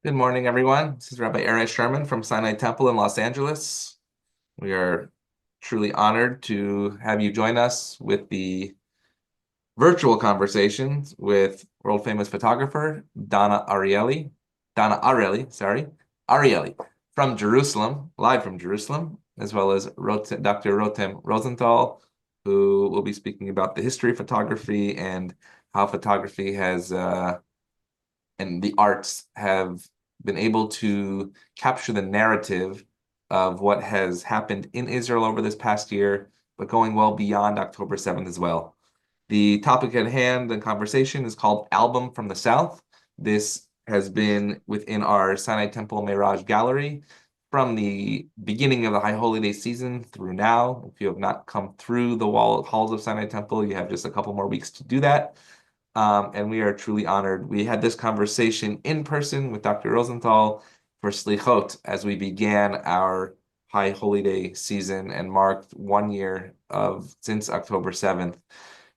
Good morning, everyone. This is Rabbi Erez Sherman from Sinai Temple in Los Angeles. We are truly honored to have you join us with the virtual conversations with world famous photographer Arieli, from Jerusalem, live from Jerusalem, as well as Dr. Rotem Rozental, who will be speaking about the history of photography and how photography has and the arts have been able to capture the narrative of what has happened in Israel over this past year, but going well beyond October 7th as well. The topic at hand and conversation is called Album from the South. This has been within our Sinai Temple Mirage Gallery from the beginning of the High Holy Day season through now. If you have not come through the halls of Sinai Temple, you have just a couple more weeks to do that. And we are truly honored. We had this conversation in person with Dr. Rozental for Slichot as we began our High Holy Day season and marked 1 year since October 7th.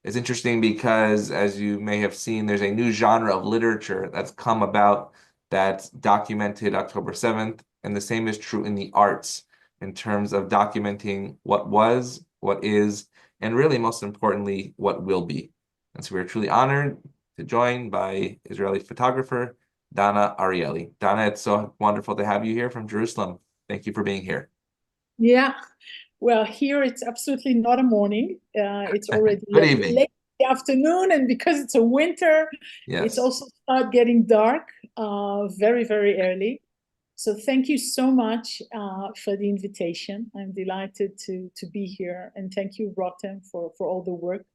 It's interesting because, as you may have seen, there's a new genre of literature that's come about that's documented October 7th, and the same is true in the arts in terms of documenting what was, what is, and really, most importantly, what will be. And so we're truly honored to join by Israeli photographer Dana Arieli. Dana, it's so wonderful to have you here from Jerusalem. Thank you for being here. Yeah, well, here it's absolutely not a morning. It's already Good evening. late afternoon, and because it's a winter, it's Yes. also start getting dark very, very early. So thank you so much for the invitation. I'm delighted to be here, and thank you, Rotem, for all the work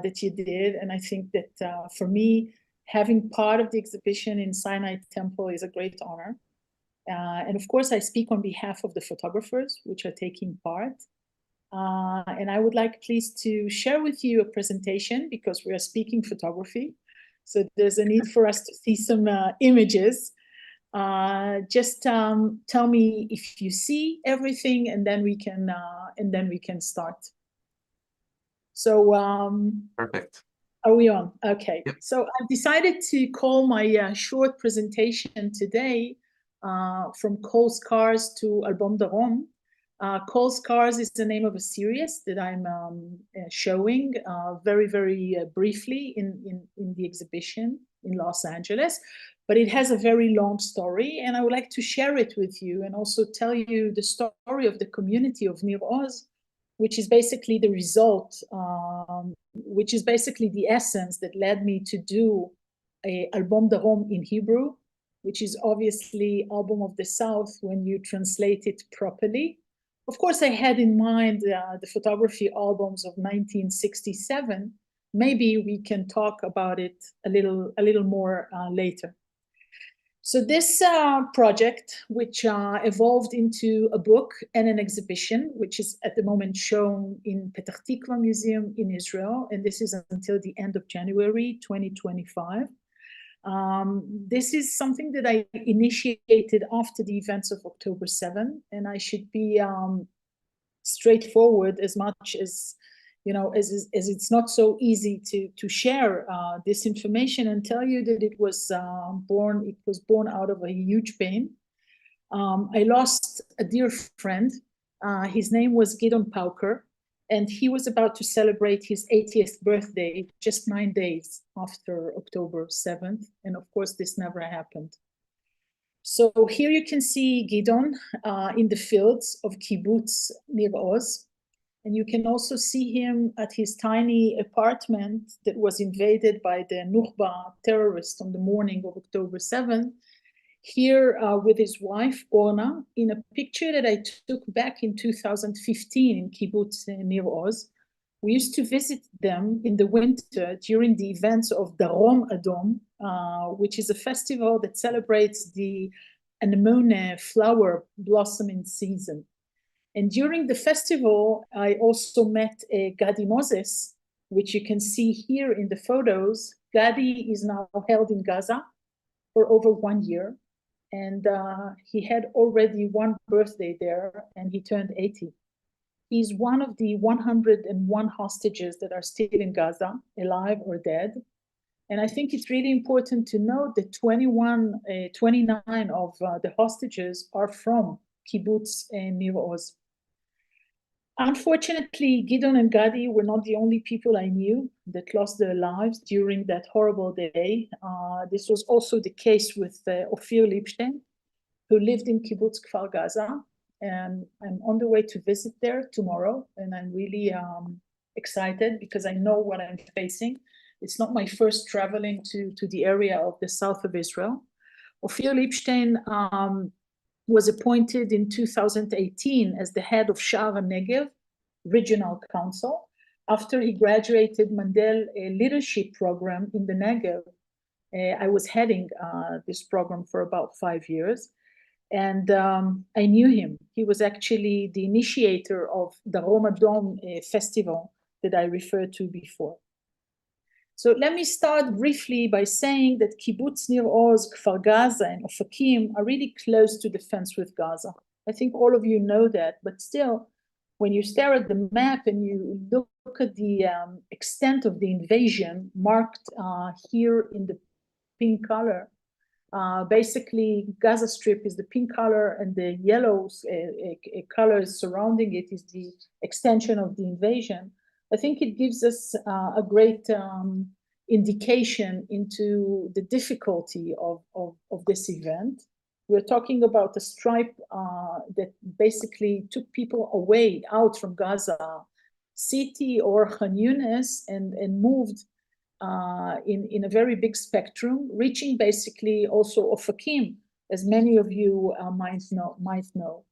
that you did. And I think that for me, having part of the exhibition in Sinai Temple is a great honor. And of course, I speak on behalf of the photographers which are taking part. And I would like please to share with you a presentation because we are speaking photography. So there's a need for us to see some images. Just tell me if you see everything, and then we can start. So Perfect. are we on? Okay. Yep. So I've decided to call my short presentation today from Kol Scars to Album Darom. Kol Scars is the name of a series that I'm showing very, very briefly in the exhibition in Los Angeles. But it has a very long story, and I would like to share it with you and also tell you the story of the community of Nir Oz, which is basically the result, which is basically the essence that led me to do a Album Darom in Hebrew, which is obviously Album of the South when you translate it properly. Of course, I had in mind the photography albums of 1967. Maybe we can talk about it a little more later. So this project, which evolved into a book and an exhibition, which is at the moment shown in Petah Tikva Museum in Israel, and this is until the end of January 2025. This is something that I initiated after the events of October 7, and I should be straightforward as much as as it's not so easy to share this information and tell you that it was born out of a huge pain. I lost a dear friend. His name was Gideon Pauker, and he was about to celebrate his 80th birthday just 9 days after October 7th. And of course, this never happened. So here you can see Gideon in the fields of Kibbutz Nir Oz. And you can also see him at his tiny apartment that was invaded by the Nukhba terrorists on the morning of October 7th, here with his wife, Orna, in a picture that I took back in 2015 in Kibbutz Nir Oz. We used to visit them in the winter during the events of Darom Adom, which is a festival that celebrates the anemone flower blossoming season. And during the festival, I also met Gadi Moses, which you can see here in the photos. Gadi is now held in Gaza for over 1 year. And he had already one birthday there, and he turned 80. He's one of the 101 hostages that are still in Gaza, alive or dead. And I think it's really important to note that 29 of the hostages are from kibbutz Nir Oz. Unfortunately, Gideon and Gadi were not the only people I knew that lost their lives during that horrible day. This was also the case with Ophir Lipstein, who lived in kibbutz Kfar Gaza. And I'm on the way to visit there tomorrow. And I'm really excited because I know what I'm facing. It's not my first traveling to the area of the south of Israel. Ophir Lipstein was appointed in 2018 as the head of Sha'ar Negev Regional Council after he graduated Mandel leadership program in the Negev. I was heading this program for about 5 years, and I knew him. He was actually the initiator of the Ramadan festival that I referred to before. So let me start briefly by saying that Kibbutz Nir Oz, Kfar Gaza, and Ofakim are really close to the fence with Gaza. I think all of you know that, but still, when you stare at the map and you look at the extent of the invasion marked here in the pink color, basically Gaza Strip is the pink color and the yellow colors surrounding it is the extension of the invasion. I think it gives us a great indication into the difficulty of this event. We're talking about a strike that basically took people away out from Gaza City or Khan Yunis and moved in a very big spectrum, reaching basically also Ofakim, as many of you might know.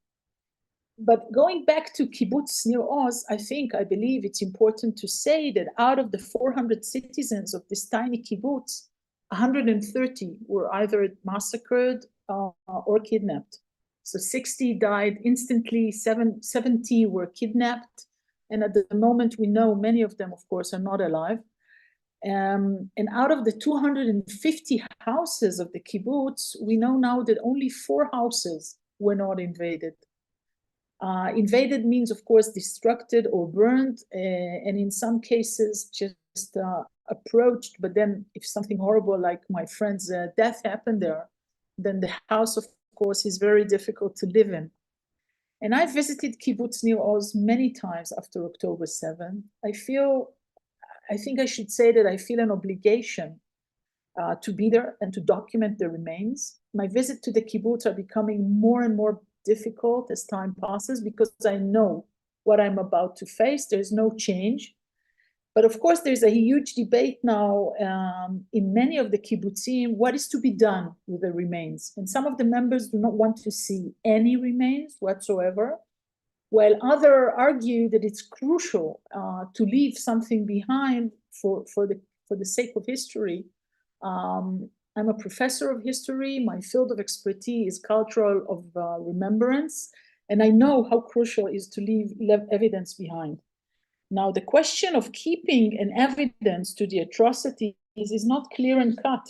But going back to Kibbutz Nir Oz, I believe it's important to say that out of the 400 citizens of this tiny kibbutz, 130 were either massacred or kidnapped. So 60 died instantly, 70 were kidnapped, and at the moment we know many of them, of course, are not alive. And out of the 250 houses of the kibbutz, we know now that only 4 houses were not invaded. Invaded means, of course, destructed or burned, and in some cases just approached. But then if something horrible like my friend's death happened there, then the house, of course, is very difficult to live in. And I visited Kibbutz Nir Oz many times after October 7. I think I should say that I feel an obligation to be there and to document the remains. My visit to the kibbutz are becoming more and more difficult as time passes because I know what I'm about to face. There's no change. But of course, there's a huge debate now in many of the kibbutzim, what is to be done with the remains? And some of the members do not want to see any remains whatsoever, while others argue that it's crucial to leave something behind for the sake of history. I'm a professor of history. My field of expertise is cultural of remembrance, and I know how crucial it is to leave evidence behind. Now, the question of keeping an evidence to the atrocities is not clear and cut.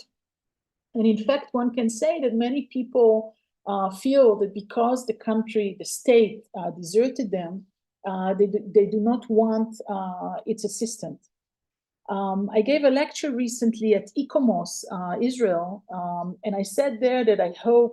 And in fact, one can say that many people feel that because the country, the state deserted them, they do not want its assistance. I gave a lecture recently at ICOMOS, Israel, and I said there that I hope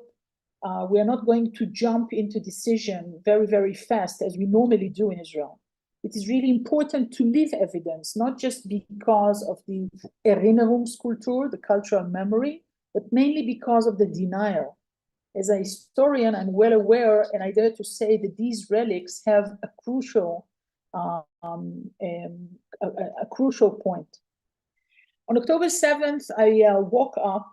we are not going to jump into decision very, very fast as we normally do in Israel. It is really important to leave evidence, not just because of the Erinnerungskultur, the cultural memory, but mainly because of the denial. As a historian, I'm well aware, and I dare to say that these relics have a crucial point. On October 7th, I woke up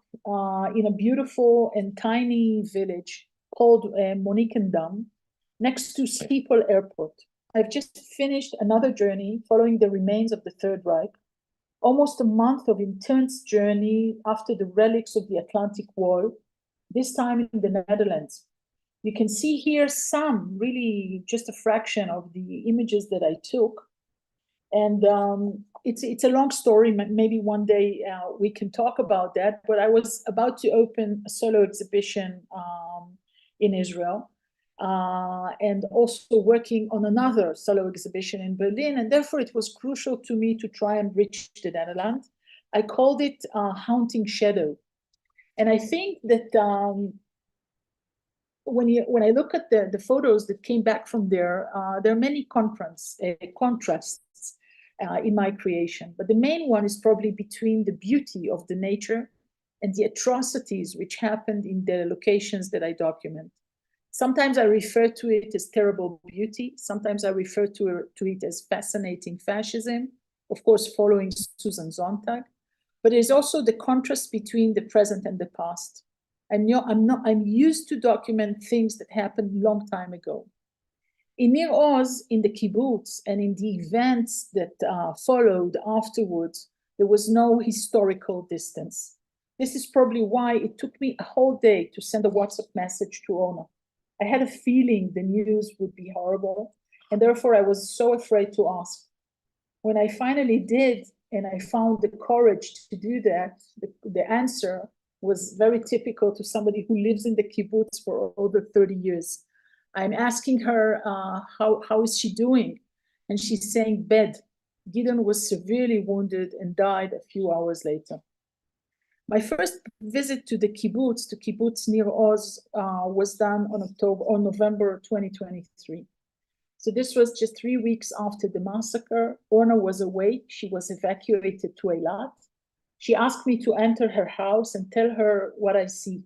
in a beautiful and tiny village called Monikendam, next to Schiphol Airport. I've just finished another journey following the remains of the Third Reich, almost a month of intense journey after the relics of the Atlantic Wall, this time in the Netherlands. You can see here some, really just a fraction of the images that I took. And it's a long story. Maybe one day we can talk about that. But I was about to open a solo exhibition in Israel and also working on another solo exhibition in Berlin. And therefore, it was crucial to me to try and reach the Netherlands. I called it Haunting Shadow. And I think that when I look at the photos that came back from there are many contrasts in my creation. But the main one is probably between the beauty of the nature and the atrocities which happened in the locations that I document. Sometimes I refer to it as terrible beauty. Sometimes I refer to it as fascinating fascism, of course, following Susan Sontag. But there's also the contrast between the present and the past. I'm used to document things that happened a long time ago. In Nir Oz, in the kibbutz, and in the events that followed afterwards, there was no historical distance. This is probably why it took me a whole day to send a WhatsApp message to Ona. I had a feeling the news would be horrible, and therefore I was so afraid to ask. When I finally did, and I found the courage to do that, the answer was very typical to somebody who lives in the kibbutz for over 30 years. I'm asking her, how is she doing? And she's saying, bed. Gideon was severely wounded and died a few hours later. My first visit to the kibbutz, to kibbutz Nir Oz, was done on November 2023. So this was just 3 weeks after the massacre. Orna was away. She was evacuated to Eilat. She asked me to enter her house and tell her what I see.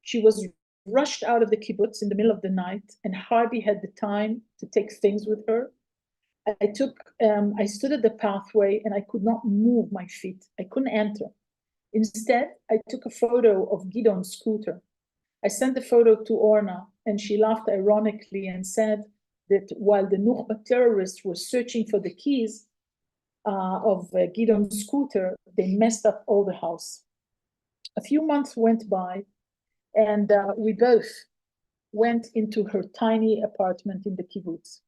She was rushed out of the kibbutz in the middle of the night, and hardly had the time to take things with her. I stood at the pathway and I could not move my feet. I couldn't enter. Instead, I took a photo of Gideon's scooter. I sent the photo to Orna, and she laughed ironically and said that while the Nukhba terrorists were searching for the keys of Gideon's scooter, they messed up all the house. A few months went by, and we both went into her tiny apartment in the kibbutz.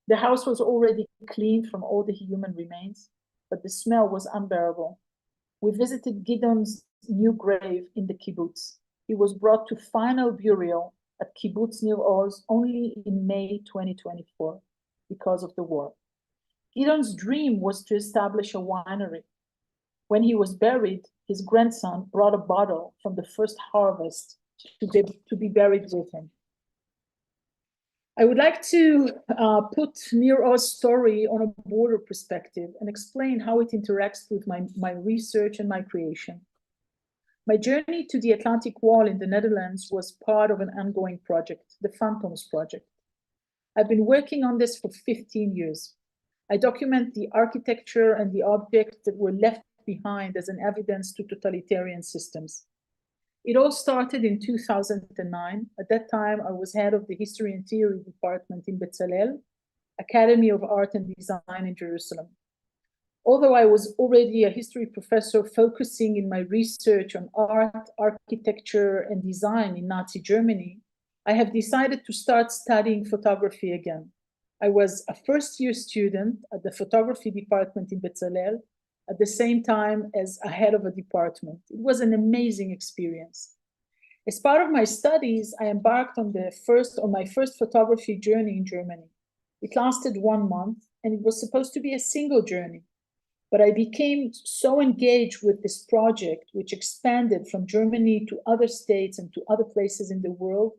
The house was already cleaned from all the human remains, but the smell was unbearable. We visited Gideon's new grave in the kibbutz. He was brought to final burial at kibbutz Nir Oz only in May 2024 because of the war. Gideon's dream was to establish a winery. When he was buried, his grandson brought a bottle from the first harvest to be buried with him. I would like to put Nir Oz's story on a broader perspective and explain how it interacts with my research and my creation. My journey to the Atlantic Wall in the Netherlands was part of an ongoing project, the Phantoms Project. I've been working on this for 15 years. I document the architecture and the objects that were left behind as an evidence to totalitarian systems. It all started in 2009. At that time, I was head of the History and Theory Department in Bezalel, Academy of Art and Design in Jerusalem. Although I was already a history professor focusing in my research on art, architecture, and design in Nazi Germany, I have decided to start studying photography again. I was a first-year student at the photography department in Bezalel, at the same time as a head of a department. It was an amazing experience. As part of my studies, I embarked on my first photography journey in Germany. It lasted 1 month, and it was supposed to be a single journey. But I became so engaged with this project, which expanded from Germany to other states and to other places in the world.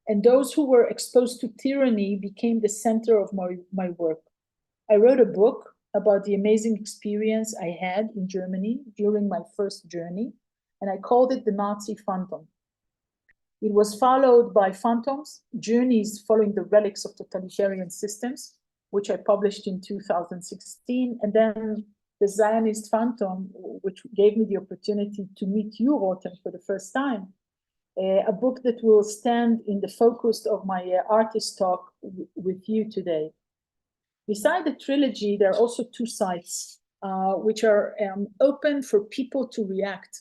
And those who were exposed to tyranny became the center of my work. I wrote a book about the amazing experience I had in Germany during my first journey, and I called it The Nazi Phantom. It was followed by Phantoms, Journeys Following the Relics of Totalitarian Systems, which I published in 2016, and then The Zionist Phantom, which gave me the opportunity to meet you, Rotem, for the first time, a book that will stand in the focus of my artist talk with you today. Beside the trilogy, there are also 2 sites which are open for people to react.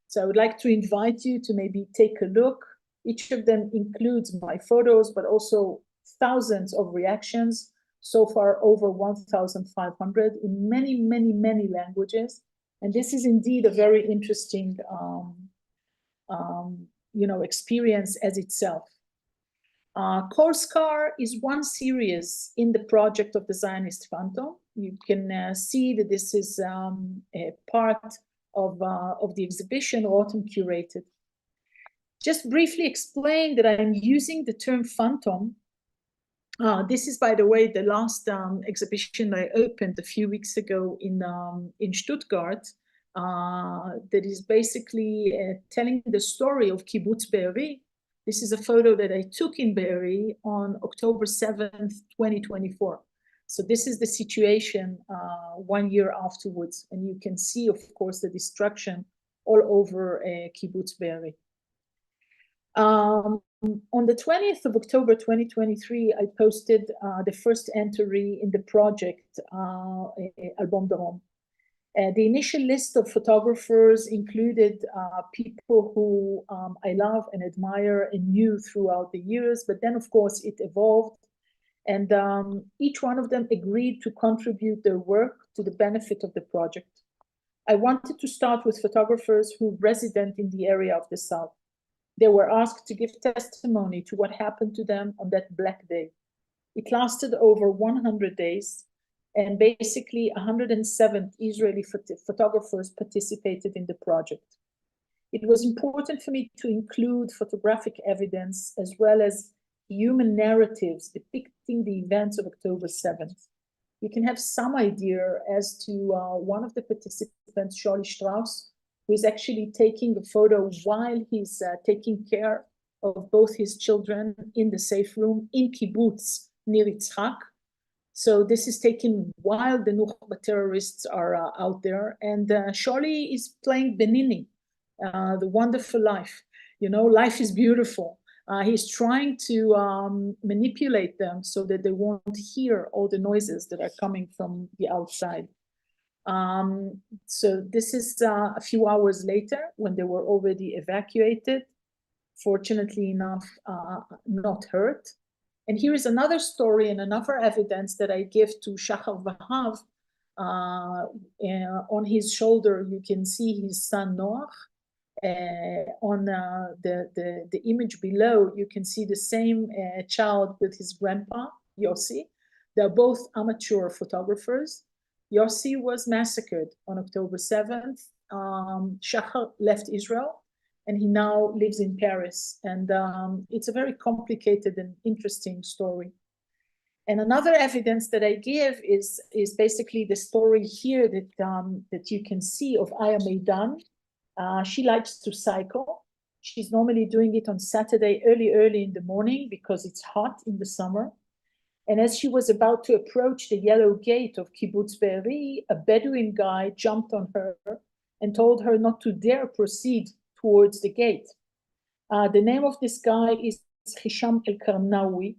So I would like to invite you to maybe take a look. Each of them includes my photos, but also thousands of reactions, so far over 1,500 in many, many, many languages. And this is indeed a very interesting experience as itself. Korskar is one series in the project of the Zionist Phantom. You can see that this is a part of the exhibition Rotem curated. Just briefly explain that I'm using the term phantom. This is, by the way, the last exhibition I opened a few weeks ago in Stuttgart. That is basically telling the story of Kibbutz Be'eri. This is a photo that I took in Be'eri on October 7th, 2024. So this is the situation 1 year afterwards. And you can see, of course, the destruction all over Kibbutz Be'eri. On the 20th of October 2023, I posted the first entry in the project, Album Darom. The initial list of photographers included people who I love and admire and knew throughout the years, but then, of course, it evolved, and each one of them agreed to contribute their work to the benefit of the project. I wanted to start with photographers who resident in the area of the South. They were asked to give testimony to what happened to them on that black day. It lasted over 100 days, and basically 107 Israeli photographers participated in the project. It was important for me to include photographic evidence as well as human narratives depicting the events of October 7th. You can have some idea as to one of the participants, Shirley Strauss, who is actually taking a photo while he's taking care of both his children in the safe room in kibbutz near Yitzhak. So this is taken while the Nukhba terrorists are out there. And Shirley is playing Benini, the wonderful life. You know, life is beautiful. He's trying to manipulate them so that they won't hear all the noises that are coming from the outside. So this is a few hours later when they were already evacuated, fortunately enough, not hurt. And here is another story and another evidence that I give to Shachar Vahav. On his shoulder, you can see his son Noach. On the image below, you can see the same child with his grandpa, Yossi. They're both amateur photographers. Yossi was massacred on October 7th. Shachar left Israel, and he now lives in Paris. And it's a very complicated and interesting story. And another evidence that I give is basically the story here that you can see of Aya Meidan. She likes to cycle. She's normally doing it on Saturday early in the morning because it's hot in the summer. And as she was about to approach the yellow gate of Kibbutz Be'eri, a Bedouin guy jumped on her and told her not to dare proceed towards the gate. The name of this guy is Hisham El-Karnawi,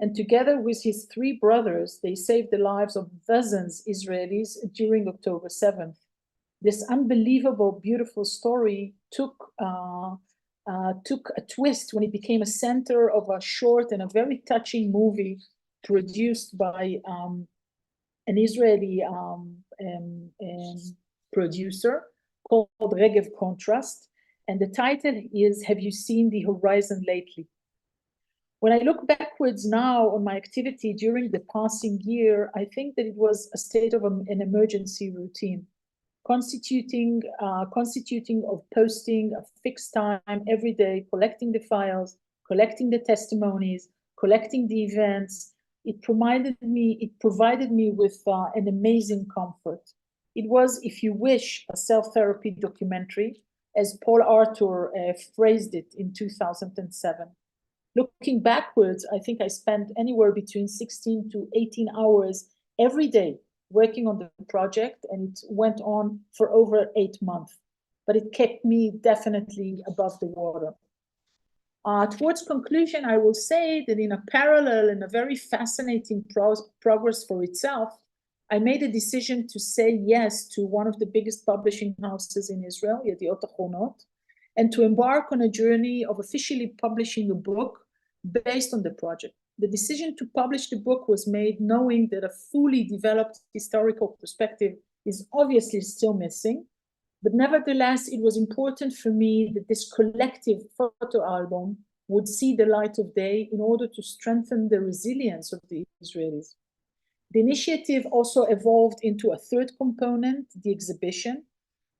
and together with his 3 brothers, they saved the lives of dozens of Israelis during October 7th. This unbelievable, beautiful story took a twist when it became a center of a short and a very touching movie produced by an Israeli producer called Negev Contrast. And the title is, Have You Seen the Horizon Lately? When I look backwards now on my activity during the passing year, I think that it was a state of an emergency routine, constituting of posting a fixed time every day, collecting the files, collecting the testimonies, collecting the events. It provided me with an amazing comfort. It was, if you wish, a self-therapy documentary, as Paul Arthur phrased it in 2007. Looking backwards, I think I spent anywhere between 16 to 18 hours every day working on the project, and it went on for over 8 months. But it kept me definitely above the water. Towards conclusion, I will say that in a parallel and a very fascinating progress for itself, I made a decision to say yes to one of the biggest publishing houses in Israel, Yediot Achronot, and to embark on a journey of officially publishing a book based on the project. The decision to publish the book was made knowing that a fully developed historical perspective is obviously still missing. But nevertheless, it was important for me that this collective photo album would see the light of day in order to strengthen the resilience of the Israelis. The initiative also evolved into a third component, the exhibition,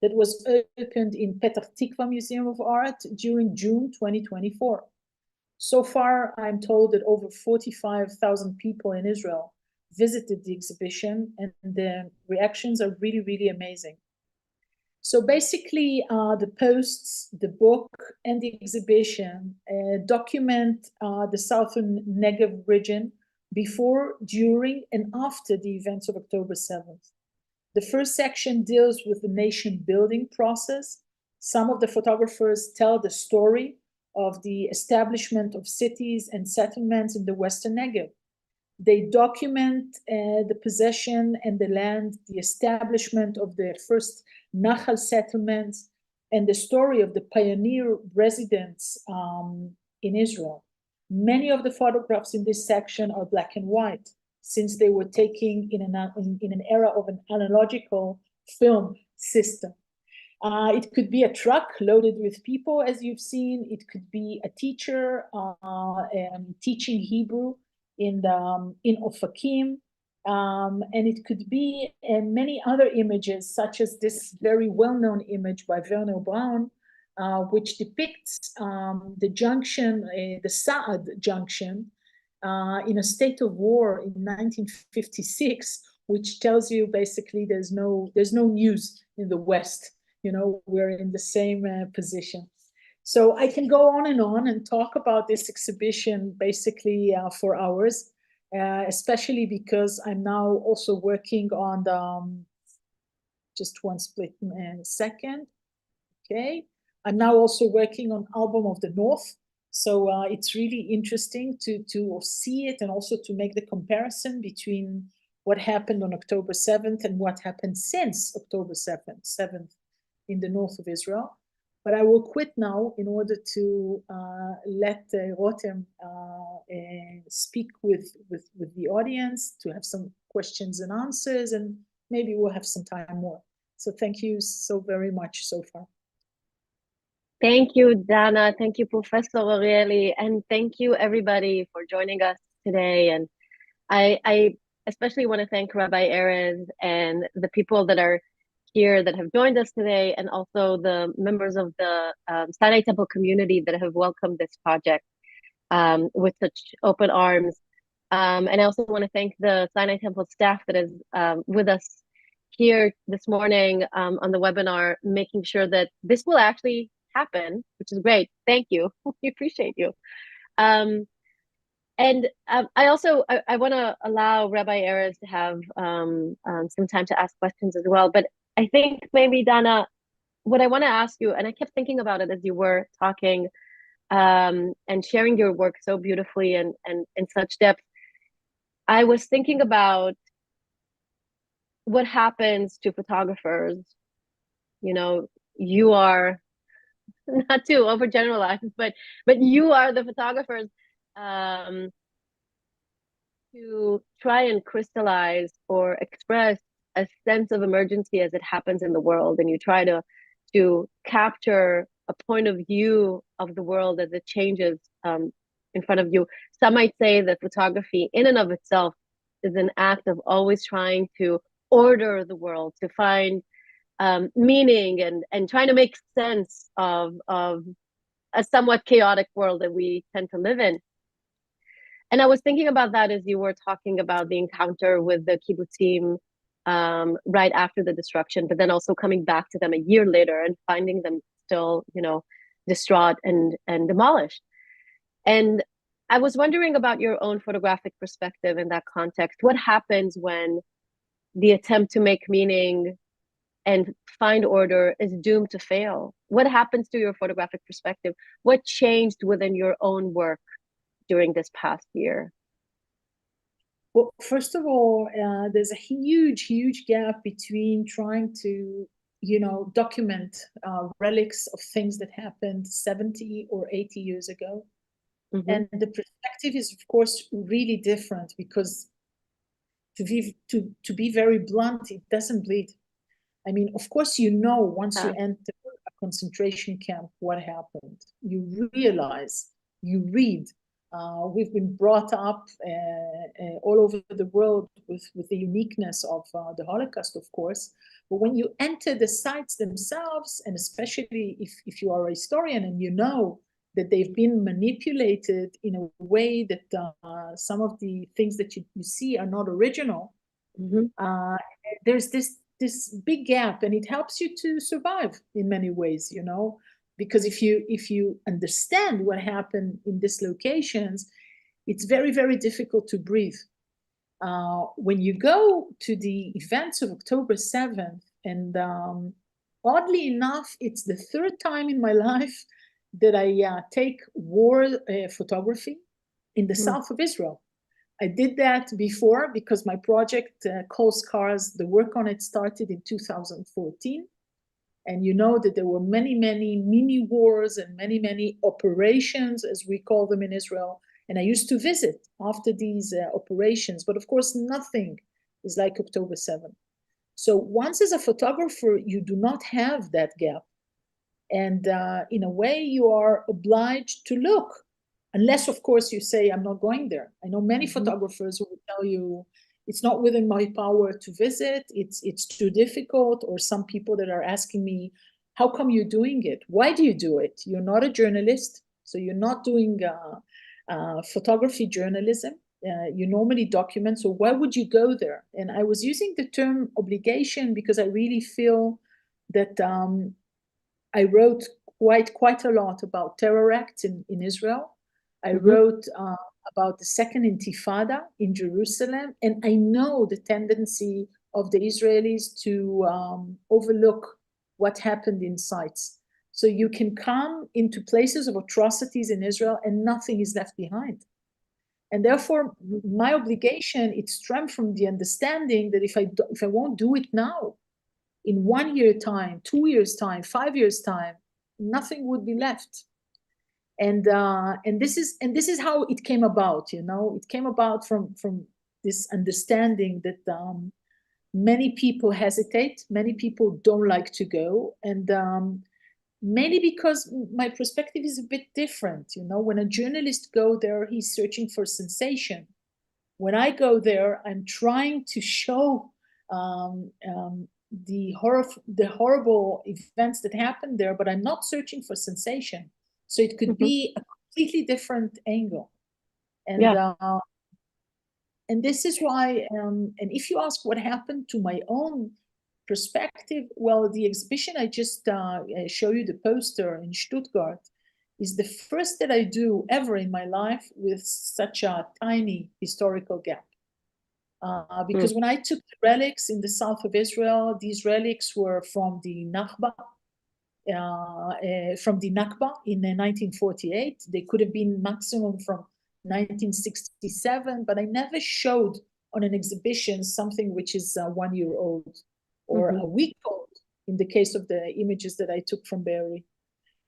that was opened in Petah Tikva Museum of Art during June 2024. So far, I'm told that over 45,000 people in Israel visited the exhibition, and the reactions are really, really amazing. So basically, the posts, the book, and the exhibition document the southern Negev region before, during, and after the events of October 7th. The first section deals with the nation building process. Some of the photographers tell the story of the establishment of cities and settlements in the Western Negev. They document the possession and the land, the establishment of the first Nahal settlements, and the story of the pioneer residents in Israel. Many of the photographs in this section are black and white, since they were taken in an era of an analogical film system. It could be a truck loaded with people, as you've seen. It could be a teacher teaching Hebrew in Ofakim, and it could be many other images, such as this very well-known image by Werner Braun, which depicts the junction, the Saad junction, in a state of war in 1956, which tells you basically there's no news in the West. You know, we're in the same position. So I can go on and talk about this exhibition basically for hours, especially because I'm now also working on the, just one split second, okay. I'm now also working on Album of the North. So it's really interesting to see it and also to make the comparison between what happened on October 7th and what happened since October 7th in the north of Israel. But I will quit now in order to let Rotem speak with the audience, to have some questions and answers, and maybe we'll have some time more. So thank you so very much so far. Thank you, Dana. Thank you, Professor Arieli. And thank you, everybody, for joining us today. And I especially want to thank Rabbi Erez and the people that are here that have joined us today, and also the members of the Sinai Temple community that have welcomed this project with such open arms. And I also want to thank the Sinai Temple staff that is with us here this morning on the webinar, making sure that this will actually happen, which is great. Thank you. We appreciate you. And I also want to allow Rabbi Erez to have some time to ask questions as well. But I think maybe, Dana, what I want to ask you, and I kept thinking about it as you were talking and sharing your work so beautifully and in such depth, I was thinking about what happens to photographers. You know, you are, not to overgeneralize, but you are the photographers to try and crystallize or express a sense of emergency as it happens in the world, and you try to capture a point of view of the world as it changes in front of you. Some might say that photography in and of itself is an act of always trying to order the world, to find meaning and trying to make sense of a somewhat chaotic world that we tend to live in. And I was thinking about that as you were talking about the encounter with the kibbutzim right after the destruction, but then also coming back to them a year later and finding them still, you know, distraught and demolished. And I was wondering about your own photographic perspective in that context. What happens when the attempt to make meaning and find order is doomed to fail? What happens to your photographic perspective? What changed within your own work during this past year? Well, first of all, there's a huge gap between trying to, you know, document relics of things that happened 70 or 80 years ago. Mm-hmm. And the perspective is, of course, really different, because to be very blunt, it doesn't bleed. I mean, of course, you know, once you enter a concentration camp, what happened. You realize you read. We've been brought up all over the world with the uniqueness of the Holocaust, of course. But when you enter the sites themselves, and especially if you are a historian and you know that they've been manipulated in a way that some of the things that you see are not original, there's this big gap, and it helps you to survive in many ways, you know, because if you understand what happened in these locations, it's very, very difficult to breathe. When you go to the events of October 7th, and oddly enough, it's the third time in my life that I take war photography in the south of Israel. I did that before because my project, Coal Scars, the work on it started in 2014. And you know that there were many, many mini wars and many, many operations, as we call them in Israel. And I used to visit after these operations. But of course, nothing is like October 7th. So once as a photographer, you do not have that gap. And in a way, you are obliged to look. Unless, of course, you say, I'm not going there. I know many photographers who will tell you, it's not within my power to visit, it's too difficult, or some people that are asking me, how come you're doing it? Why do you do it? You're not a journalist, so you're not doing photography journalism. You normally document, so why would you go there? And I was using the term obligation because I really feel that I wrote quite a lot about terror acts in Israel. I wrote about the second Intifada in Jerusalem, and I know the tendency of the Israelis to overlook what happened in sites. So you can come into places of atrocities in Israel and nothing is left behind. And therefore, my obligation, it stemmed from the understanding that if I won't do it now, in 1 year time, 2 years time, 5 years time, nothing would be left. And this is how it came about. You know, it came about from this understanding that many people hesitate, many people don't like to go, and mainly because my perspective is a bit different. You know, when a journalist go there, he's searching for sensation. When I go there, I'm trying to show the horrible events that happened there, but I'm not searching for sensation. So it could be a completely different angle. And and this is why, and if you ask what happened to my own perspective, well, the exhibition I just show you, the poster in Stuttgart, is the first that I do ever in my life with such a tiny historical gap. Because when I took the relics in the south of Israel, these relics were from the Nakba, in 1948. They could have been maximum from 1967, but I never showed on an exhibition something which is 1 year old or a week old in the case of the images that I took from Be'eri.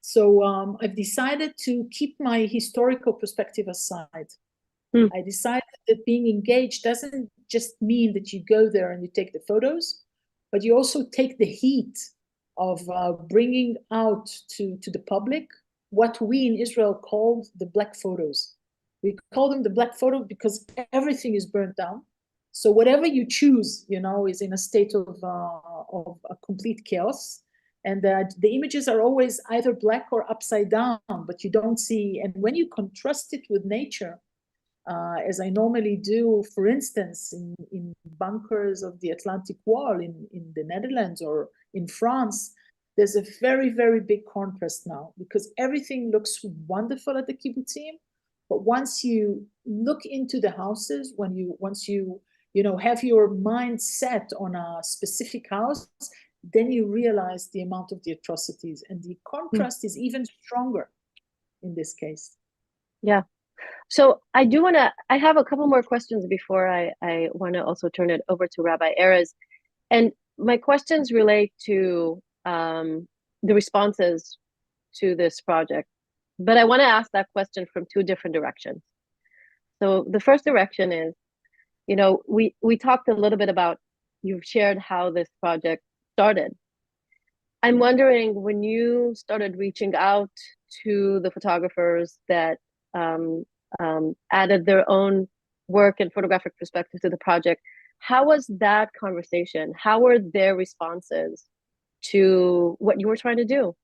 So I've decided to keep my historical perspective aside. I decided that being engaged doesn't just mean that you go there and you take the photos, but you also take the heat of bringing out to the public what we in Israel called the black photos. We call them the black photos because everything is burnt down. So whatever you choose, you know, is in a state of a complete chaos. And the images are always either black or upside down, but you don't see. And when you contrast it with nature, as I normally do, for instance, in bunkers of the Atlantic Wall in the Netherlands or in France, there's a very, very big contrast now because everything looks wonderful at the kibbutzim. But once you look into the houses, once you have your mind set on a specific house, then you realize the amount of the atrocities, and the contrast is even stronger in this case. Yeah. So I have a couple more questions before I want to also turn it over to Rabbi Erez. And my questions relate to the responses to this project. But I want to ask that question from two different directions. So the first direction is, we talked a little bit about, you've shared how this project started. I'm wondering, when you started reaching out to the photographers that added their own work and photographic perspective to the project. How was that conversation? How were their responses to what you were trying to do?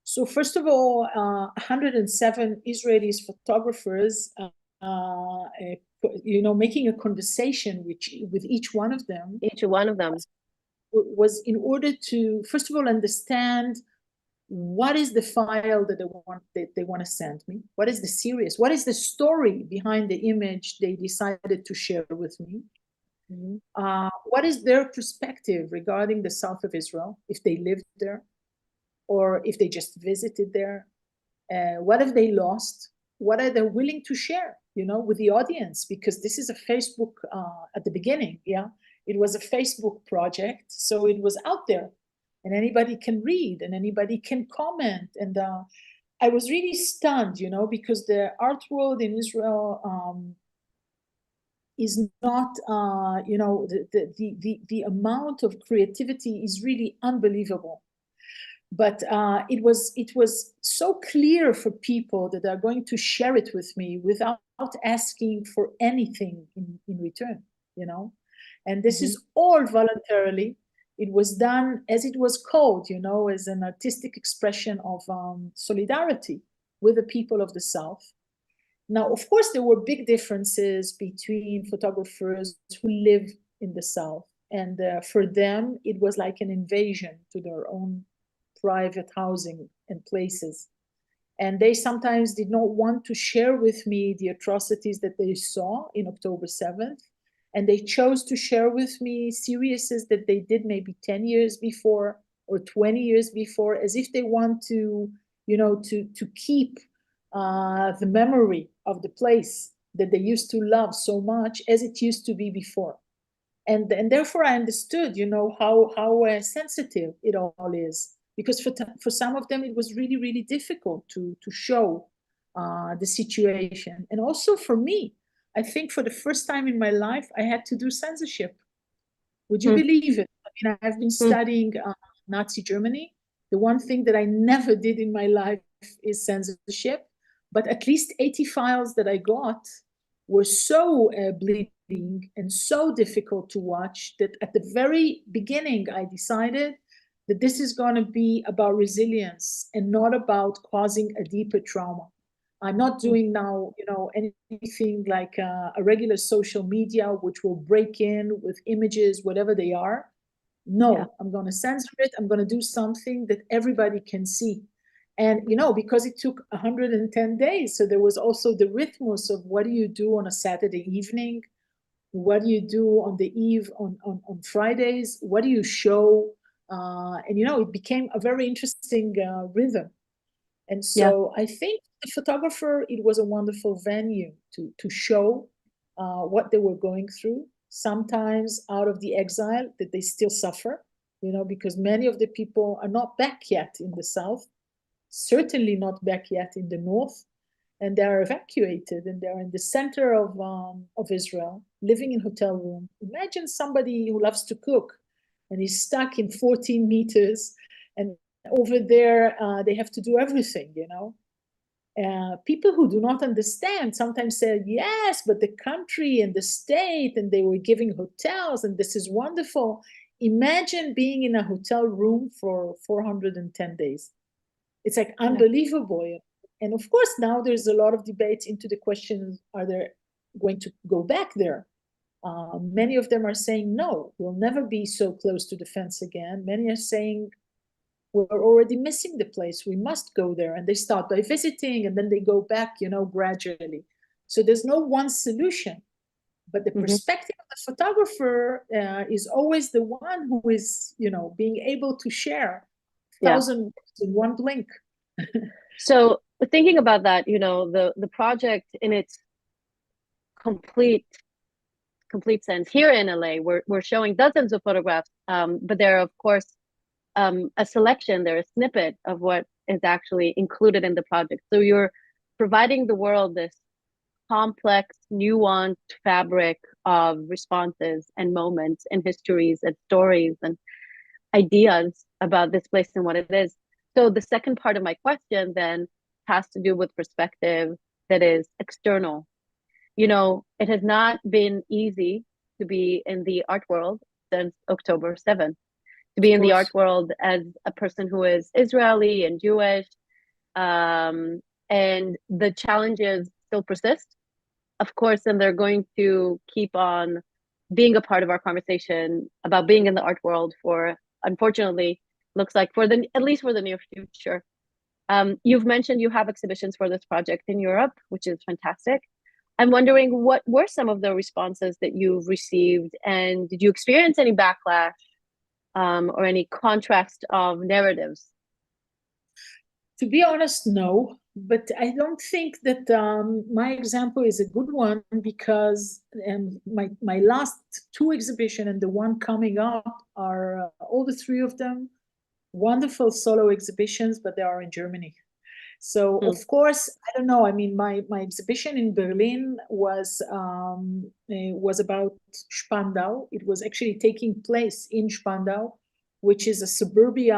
So first of all, 107 Israeli photographers, making a conversation with each one of them. Each one of them was in order to, first of all, understand what is the file that they want to send me, what is the series, what is the story behind the image they decided to share with me. What is their perspective regarding the south of Israel, if they lived there or if they just visited there? What have they lost? What are they willing to share, with the audience? Because this is a Facebook, at the beginning, it was a Facebook project, so it was out there, and anybody can read, and anybody can comment. And I was really stunned, because the art world in Israel is not, the amount of creativity is really unbelievable. But it was so clear for people that are going to share it with me without asking for anything in return, and this is all voluntarily. It was done as it was called, as an artistic expression of solidarity with the people of the South. Now, of course, there were big differences between photographers who live in the South, and for them, it was like an invasion to their own private housing and places. And they sometimes did not want to share with me the atrocities that they saw in October 7th. And they chose to share with me series that they did maybe 10 years before or 20 years before, as if they want to, to keep the memory of the place that they used to love so much as it used to be before. And therefore I understood, how sensitive it all is. Because for some of them, it was really, really difficult to show the situation. And also for me, I think for the first time in my life, I had to do censorship. Would you believe it? I mean, I've been studying Nazi Germany. The one thing that I never did in my life is censorship. But at least 80 files that I got were so bleeding and so difficult to watch that at the very beginning, I decided that this is going to be about resilience and not about causing a deeper trauma. I'm not doing now, anything like a regular social media, which will break in with images, whatever they are. No, I'm going to censor it. I'm going to do something that everybody can see. And, because it took 110 days, so there was also the rhythmus of what do you do on a Saturday evening? What do you do on the eve on Fridays? What do you show? And it became a very interesting rhythm. And so I think the photographer, it was a wonderful venue to show what they were going through, sometimes out of the exile that they still suffer, because many of the people are not back yet in the South, certainly not back yet in the North, and they are evacuated, and they're in the center of Israel, living in hotel room. Imagine somebody who loves to cook and is stuck in 14 meters, and over there they have to do everything, people who do not understand sometimes say, yes, but the country and the state, and they were giving hotels, and this is wonderful. Imagine being in a hotel room for 410 days. It's like unbelievable. And of course, now there's a lot of debate into the question, are they going to go back there? Many of them are saying, no, we'll never be so close to the fence again. Many are saying, we're already missing the place. We must go there. And they start by visiting, and then they go back, gradually. So there's no one solution. But the perspective of the photographer is always the one who is, being able to share 1,000 in one blink. So thinking about that, the project in its complete sense here in LA, we're showing dozens of photographs, but there are, of course, a selection, there is a snippet of what is actually included in the project. So you're providing the world this complex, nuanced fabric of responses and moments and histories and stories and ideas about this place and what it is. So the second part of my question then, has to do with perspective that is external. You know, it has not been easy to be in the art world since October 7th, to be in the art world as a person who is Israeli and Jewish. And the challenges still persist, of course, and they're going to keep on being a part of our conversation about being in the art world for, unfortunately, looks like for the at least for the near future. You've mentioned you have exhibitions for this project in Europe, which is fantastic. I'm wondering, what were some of the responses that you've received, and did you experience any backlash or any contrast of narratives? To be honest, no. But I don't think that my example is a good one, because my last two exhibitions and the one coming up are all the three of them wonderful solo exhibitions, but they are in Germany. So of course, I don't know. I mean, my exhibition in Berlin was about Spandau. It was actually taking place in Spandau, which is a suburbia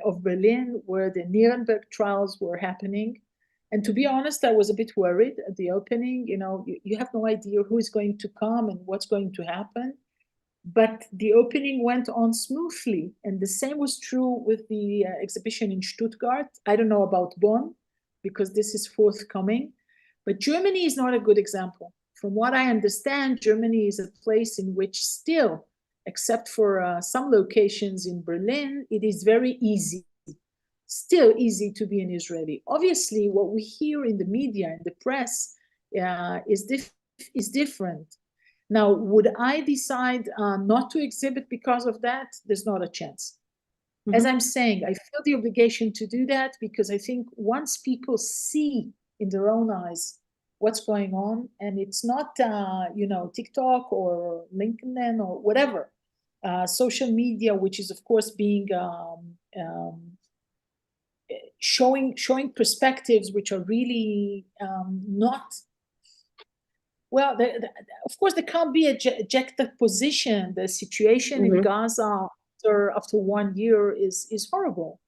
of Berlin, where the Nuremberg trials were happening. And to be honest, I was a bit worried at the opening. You know, you have no idea who is going to come and what's going to happen. But the opening went on smoothly. And the same was true with the exhibition in Stuttgart. I don't know about Bonn, because this is forthcoming. But Germany is not a good example. From what I understand, Germany is a place in which still, except for some locations in Berlin, it is very easy, still easy to be an Israeli. Obviously, what we hear in the media, in the press, is different. Now, would I decide not to exhibit because of that? There's not a chance. As I'm saying, I feel the obligation to do that, because I think once people see in their own eyes what's going on, and it's not, TikTok or LinkedIn or whatever, social media, which is of course being showing perspectives which are really not. Well, of course, there can't be a juxtaposition. The situation in Gaza after 1 year is horrible.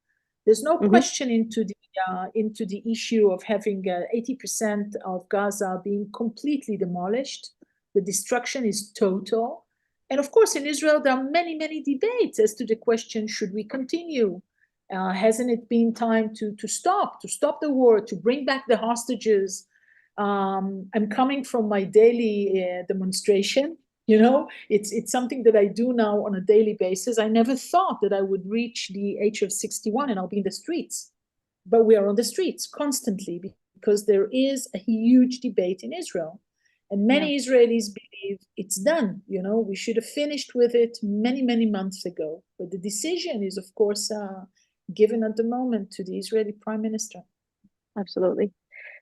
There's no question into the issue of having 80% of Gaza being completely demolished. The destruction is total. And of course, in Israel, there are many, many debates as to the question, should we continue? Hasn't it been time to stop the war, to bring back the hostages? I'm coming from my daily demonstration. You know, it's something that I do now on a daily basis. I never thought that I would reach the age of 61 and I'll be in the streets. But we are on the streets constantly, because there is a huge debate in Israel. And many Israelis believe it's done. You know, we should have finished with it many, many months ago. But the decision is, of course, given at the moment to the Israeli Prime Minister. Absolutely.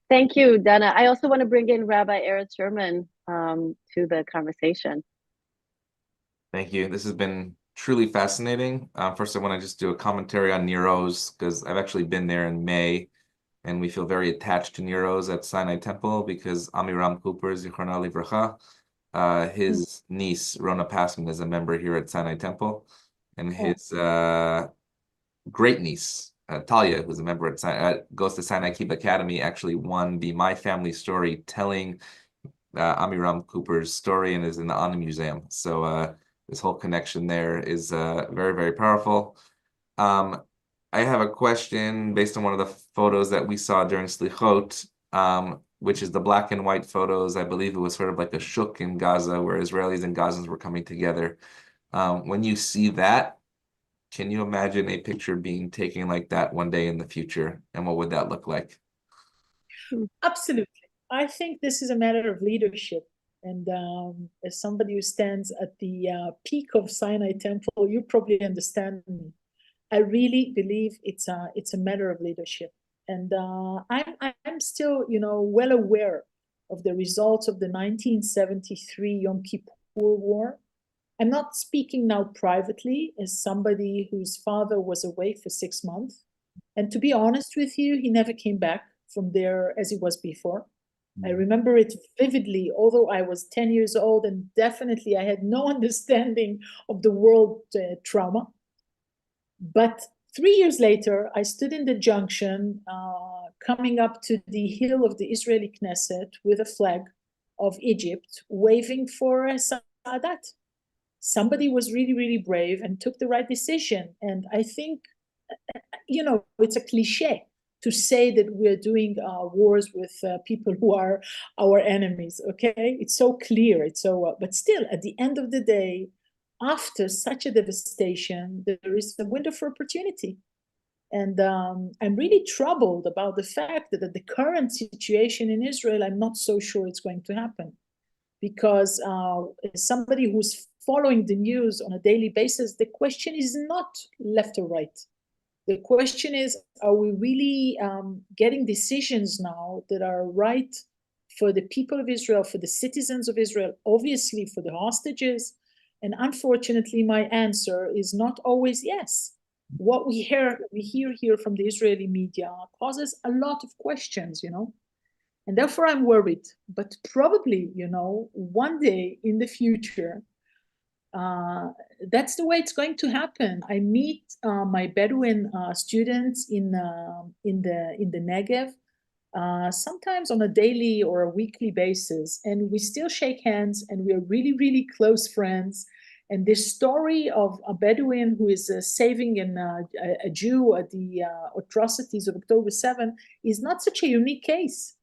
Thank you, Dana. I also want to bring in Rabbi Erez Sherman to the conversation. Thank you. This has been truly fascinating. First, I want to just do a commentary on Nero's, because I've actually been there in May, and we feel very attached to Nero's at Sinai Temple, because Amiram Cooper, Zichronah Livracha, his niece, Rona Passman, is a member here at Sinai Temple, and his great niece, Talia, who's a member at goes to Sinai Keep Academy, actually won the My Family Story telling Amiram Cooper's story, and is in the Ani Museum. So this whole connection there is very, very powerful. I have a question based on one of the photos that we saw during Slichot, which is the black and white photos. I believe it was sort of like a shuk in Gaza, where Israelis and Gazans were coming together. When you see that, can you imagine a picture being taken like that one day in the future? And what would that look like? Absolutely. I think this is a matter of leadership. And as somebody who stands at the peak of Sinai Temple, you probably understand me. I really believe it's a matter of leadership. And I'm still, well aware of the results of the 1973 Yom Kippur War. I'm not speaking now privately as somebody whose father was away for 6 months. And to be honest with you, he never came back from there as he was before. I remember it vividly, although I was 10 years old, and definitely I had no understanding of the world trauma. But 3 years later, I stood in the junction, coming up to the hill of the Israeli Knesset with a flag of Egypt, waving for Sadat. Somebody was really, really brave and took the right decision. And I think, it's a cliche to say that we're doing wars with people who are our enemies, okay? It's so clear, but still, at the end of the day, after such a devastation, there is a window for opportunity. And I'm really troubled about the fact that at the current situation in Israel, I'm not so sure it's going to happen. Because as somebody who's following the news on a daily basis, the question is not left or right. The question is, are we really getting decisions now that are right for the people of Israel, for the citizens of Israel, obviously for the hostages? And unfortunately, my answer is not always yes. What we hear here from the Israeli media causes a lot of questions, and therefore I'm worried. But probably, one day in the future, that's the way it's going to happen. I meet my Bedouin students in the Negev, sometimes on a daily or a weekly basis, and we still shake hands, and we are really, really close friends. And this story of a Bedouin who is saving a Jew at the atrocities of October 7 is not such a unique case.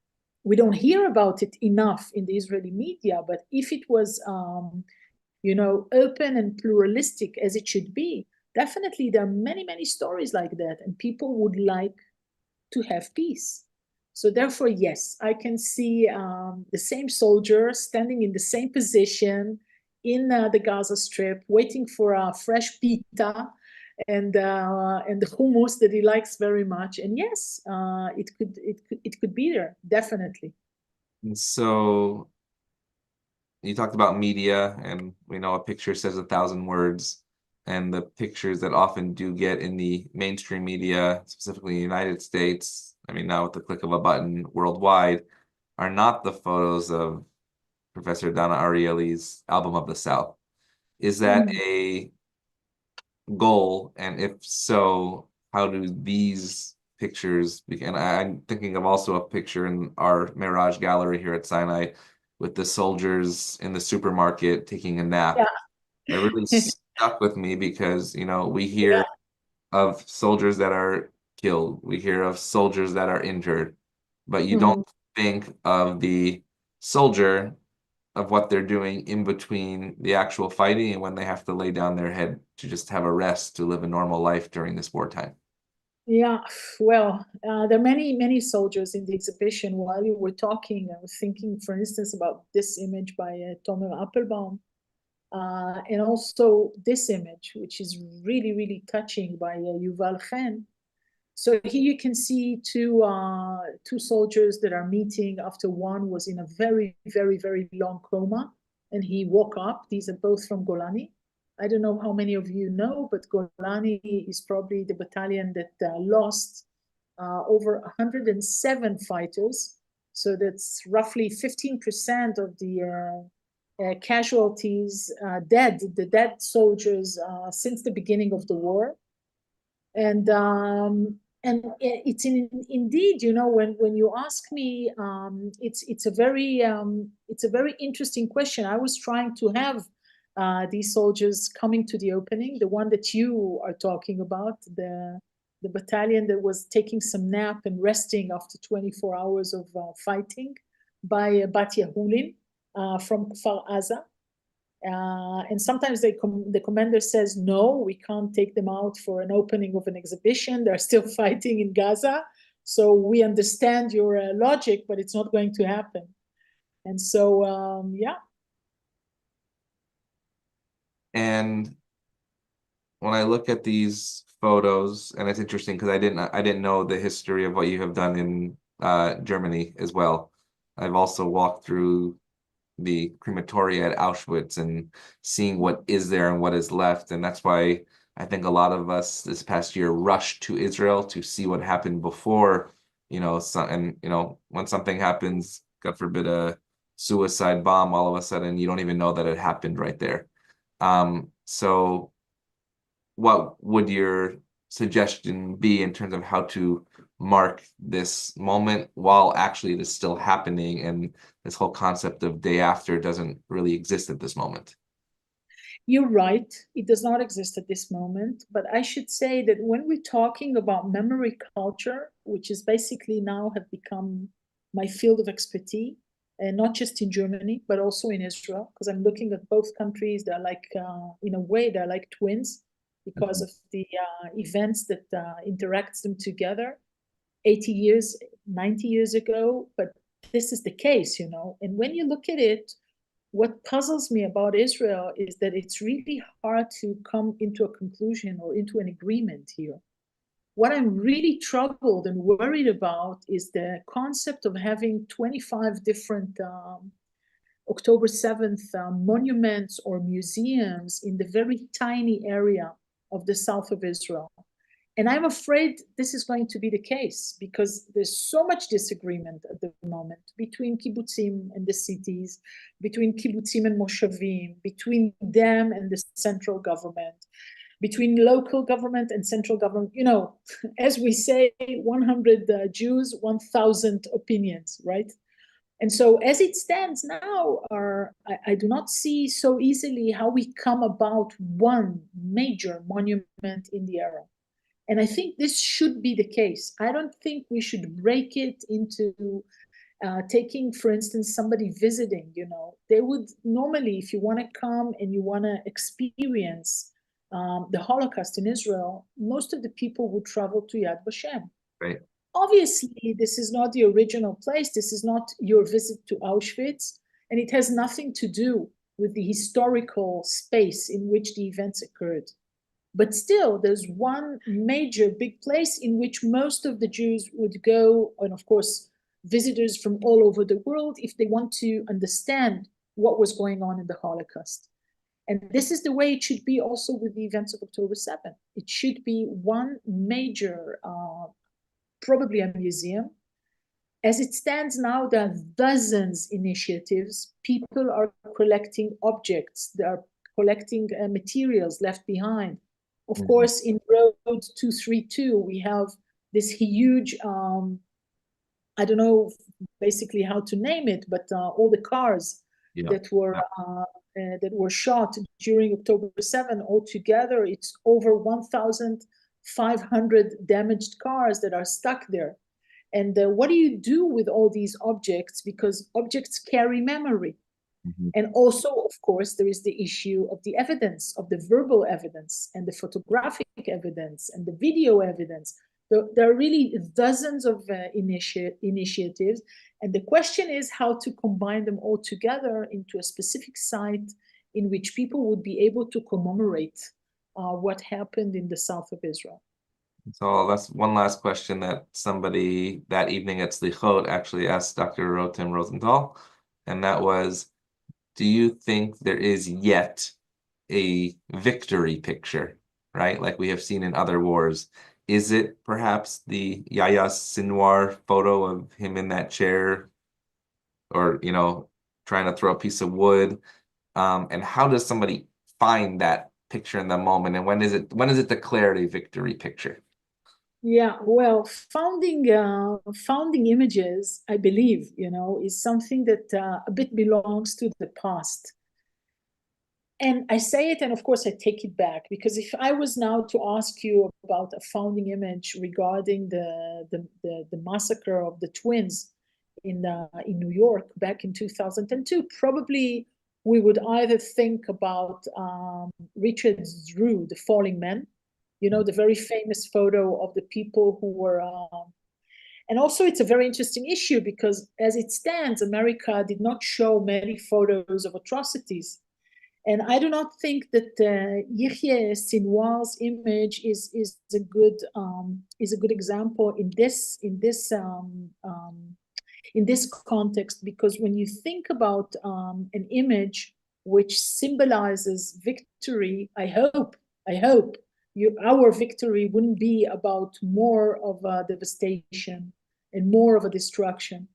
We don't hear about it enough in the Israeli media, but if it was open and pluralistic as it should be, definitely there are many, many stories like that, and people would like to have peace. So therefore, yes, I can see the same soldier standing in the same position in the Gaza Strip, waiting for a fresh pita and the hummus that he likes very much. And yes, it could be there, definitely. And so you talked about media, and we know a picture says 1,000 words, and the pictures that often do get in the mainstream media, specifically in the United States, I mean, now with the click of a button worldwide, are not the photos of Professor Dana Arieli's Album of the South. Is that a goal? And if so, how do these pictures begin? I'm thinking of also a picture in our Mirage gallery here at Sinai with the soldiers in the supermarket taking a nap. Yeah. That really stuck with me because, we hear of soldiers that are killed. We hear of soldiers that are injured, but you don't think of the soldier, of what they're doing in between the actual fighting and when they have to lay down their head to just have a rest to live a normal life during this wartime. Yeah, well, there are many, many soldiers in the exhibition. While you were talking, I was thinking, for instance, about this image by Tomer Appelbaum, and also this image, which is really, really touching, by Yuval Chen. So here you can see two soldiers that are meeting after one was in a very, very, very long coma, and he woke up. These are both from Golani. I don't know how many of you know, but Golani is probably the battalion that lost over 107 fighters. So that's roughly 15% of the casualties, the dead soldiers since the beginning of the war. And it's indeed, when you ask me, it's a very interesting question. I was trying to have these soldiers coming to the opening, the one that you are talking about, the battalion that was taking some nap and resting after 24 hours of fighting, by Bat Yahulin from Kfar Aza. And sometimes the commander says, no, we can't take them out for an opening of an exhibition. They're still fighting in Gaza. So we understand your logic, but it's not going to happen. And so, yeah. And when I look at these photos, and it's interesting because I didn't know the history of what you have done in Germany as well. I've also walked through the crematoria at Auschwitz and seeing what is there and what is left. And that's why I think a lot of us this past year rushed to Israel to see what happened before, when something happens, God forbid, a suicide bomb, all of a sudden you don't even know that it happened right there. So what would your suggestion be in terms of how to mark this moment while actually it is still happening and this whole concept of day after doesn't really exist at this moment? You're right, it does not exist at this moment, but I should say that when we're talking about memory culture, which is basically now have become my field of expertise, and not just in Germany, but also in Israel, because I'm looking at both countries. They're like, in a way, they're like twins because of the events that interacts them together 80 years, 90 years ago. But this is the case, you know. And when you look at it, what puzzles me about Israel is that it's really hard to come into a conclusion or into an agreement here. What I'm really troubled and worried about is the concept of having 25 different October 7th monuments or museums in the very tiny area of the south of Israel. And I'm afraid this is going to be the case because there's so much disagreement at the moment between kibbutzim and the cities, between kibbutzim and moshavim, between them and the central government, between local government and central government. You know, as we say, 100 Jews, 1,000 opinions, right? And so as it stands now, I do not see so easily how we come about one major monument in the area. And I think this should be the case. I don't think we should break it into taking, for instance, somebody visiting, you know, they would normally, if you want to come and you want to experience the Holocaust in Israel, most of the people would travel to Yad Vashem. Right. Obviously, this is not the original place. This is not your visit to Auschwitz, and it has nothing to do with the historical space in which the events occurred. But still, there's one major big place in which most of the Jews would go, and of course, visitors from all over the world, if they want to understand what was going on in the Holocaust. And this is the way it should be also with the events of October 7th. It should be one major, probably a museum. As it stands now, there are dozens initiatives. People are collecting objects, they are collecting materials left behind. Of course, in Road 232, we have this huge, I don't know basically how to name it, but all the cars that were shot during October 7, altogether, it's over 1,500 damaged cars that are stuck there. And what do you do with all these objects? Because objects carry memory. And also, of course, there is the issue of the evidence, of the verbal evidence and the photographic evidence and the video evidence. There are really dozens of initiatives. And the question is how to combine them all together into a specific site in which people would be able to commemorate what happened in the south of Israel. So that's one last question that somebody that evening at Slichot actually asked Dr. Rotem Rozental, and that was, do you think there is yet a victory picture, right? Like we have seen in other wars. Is it perhaps the Yahya Sinwar photo of him in that chair or, you know, trying to throw a piece of wood? And how does somebody find that picture in the moment? And when is it declared a victory picture? Yeah, well, founding images, I believe, you know, is something that a bit belongs to the past. And I say it, and of course I take it back, because if I was now to ask you about a founding image regarding the massacre of the twins in New York back in 2002, probably we would either think about Richard Drew, The Falling Men, you know, the very famous photo of the people who were, and also it's a very interesting issue because as it stands, America did not show many photos of atrocities. And I do not think that Yahya Sinwar's image is a good example in this context, because when you think about an image which symbolizes victory, I hope our victory wouldn't be about more of a devastation and more of a destruction.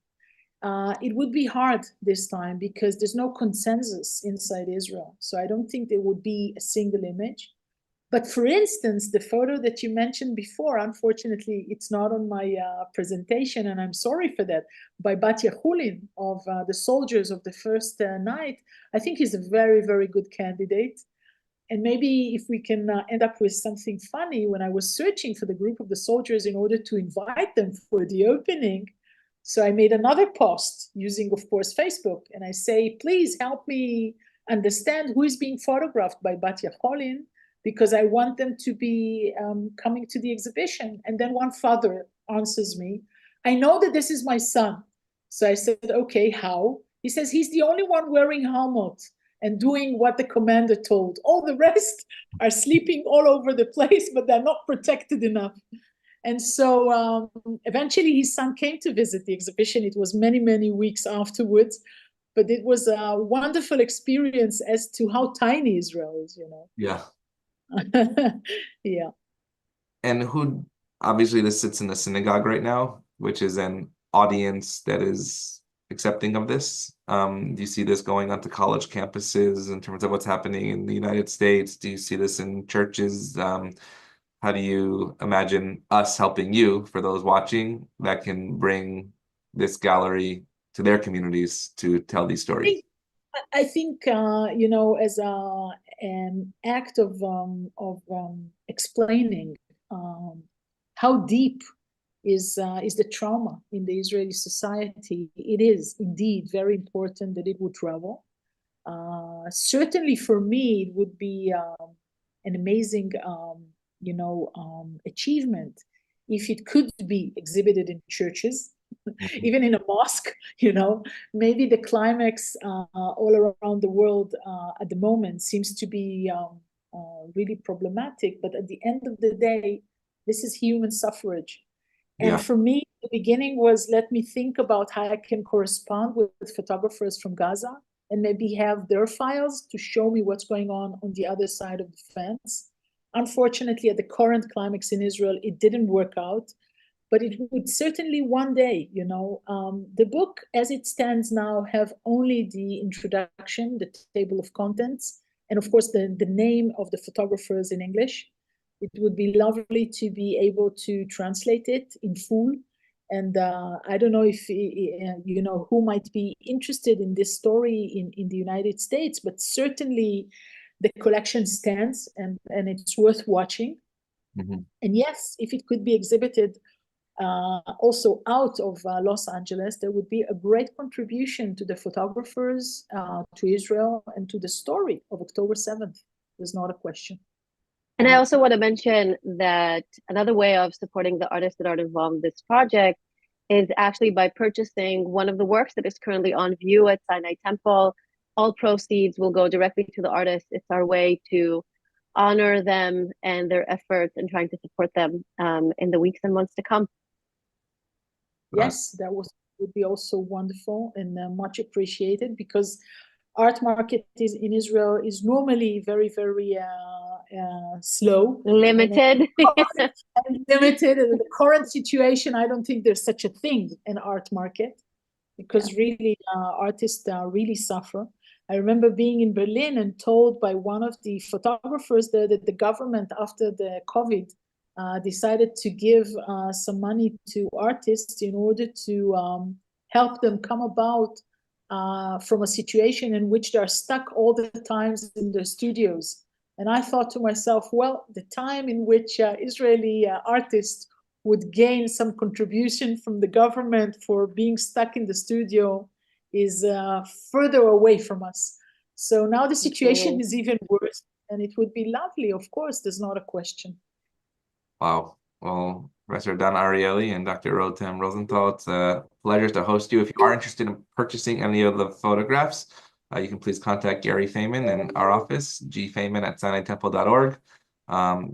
It would be hard this time because there's no consensus inside Israel. So I don't think there would be a single image. But for instance, the photo that you mentioned before, unfortunately, it's not on my presentation, and I'm sorry for that, by Bat Yachulin of the soldiers of the first night. I think he's a very, very good candidate. And maybe if we can end up with something funny, when I was searching for the group of the soldiers in order to invite them for the opening, so I made another post using, of course, Facebook, and I say, please help me understand who is being photographed by Bat Yacholin, because I want them to be coming to the exhibition. And then one father answers me, I know that this is my son. So I said, okay, how? He says, he's the only one wearing helmet and doing what the commander told. All the rest are sleeping all over the place, but they're not protected enough. And so eventually his son came to visit the exhibition. It was many, many weeks afterwards, but it was a wonderful experience as to how tiny Israel is, you know. Yeah. Yeah. And who, obviously this sits in the synagogue right now, which is an audience that is accepting of this. Do you see this going onto college campuses in terms of what's happening in the United States? Do you see this in churches? How do you imagine us helping you, for those watching, that can bring this gallery to their communities to tell these stories? I think you know, as an act of explaining how deep is the trauma in the Israeli society, it is indeed very important that it would travel. Certainly for me, it would be an amazing, you know, achievement if it could be exhibited in churches, even in a mosque, you know. Maybe the climax all around the world at the moment seems to be really problematic, but at the end of the day, this is human suffrage. And Yeah. for me, the beginning was, let me think about how I can correspond with photographers from Gaza and maybe have their files to show me what's going on the other side of the fence. Unfortunately, at the current climax in Israel, it didn't work out, but it would certainly one day, you know. The book, as it stands now, have only the introduction, the table of contents, and of course the name of the photographers in English. It would be lovely to be able to translate it in full. And I don't know if, you know, who might be interested in this story in the United States, but certainly the collection stands and it's worth watching. Mm-hmm. And yes, if it could be exhibited also out of Los Angeles, there would be a great contribution to the photographers, to Israel, and to the story of October 7th. There's not a question. And I also want to mention that another way of supporting the artists that are involved in this project is actually by purchasing one of the works that is currently on view at Sinai Temple. All proceeds will go directly to the artists. It's our way to honor them and their efforts and trying to support them in the weeks and months to come. Yes, that would be also wonderful and much appreciated, because art market in Israel is normally very, very slow, limited. and limited. In the current situation, I don't think there's such a thing, an art market, because really artists really suffer. I remember being in Berlin and told by one of the photographers there that the government, after the COVID, decided to give some money to artists in order to help them come about from a situation in which they're stuck all the times in their studios. And I thought to myself, well, the time in which Israeli artists would gain some contribution from the government for being stuck in the studio is further away from us. So now the situation is even worse, and it would be lovely, of course, there's not a question. Wow. Well, Professor Dana Arieli and Dr. Rotem Rozental, it's a pleasure to host you. If you are interested in purchasing any of the photographs, you can please contact Gary Feynman in our office, gfeynman@sinaitemple.org,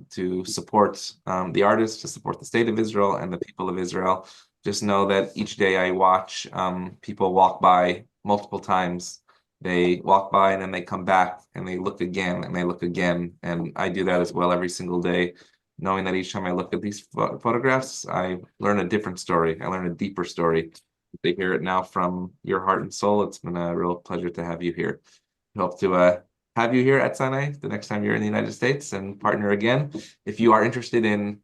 to support the artists, to support the state of Israel and the people of Israel. Just know that each day I watch people walk by multiple times. They walk by and then they come back and they look again and they look again. And I do that as well every single day, knowing that each time I look at these photographs, I learn a different story. I learn a deeper story. They hear it now from your heart and soul. It's been a real pleasure to have you here. I hope to have you here at Sinai the next time you're in the United States and partner again. If you are interested in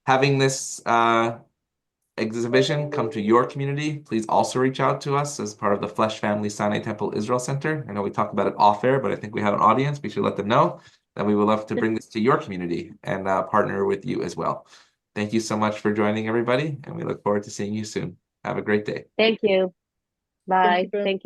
having this exhibition come to your community, please also reach out to us as part of the Flesh Family Sinai Temple Israel Center. I know we talked about it off air, but I think we have an audience. We should let them know that we would love to bring this to your community and partner with you as well. Thank you so much for joining, everybody, and we look forward to seeing you soon. Have a great day. Thank you. Bye. very Thank you.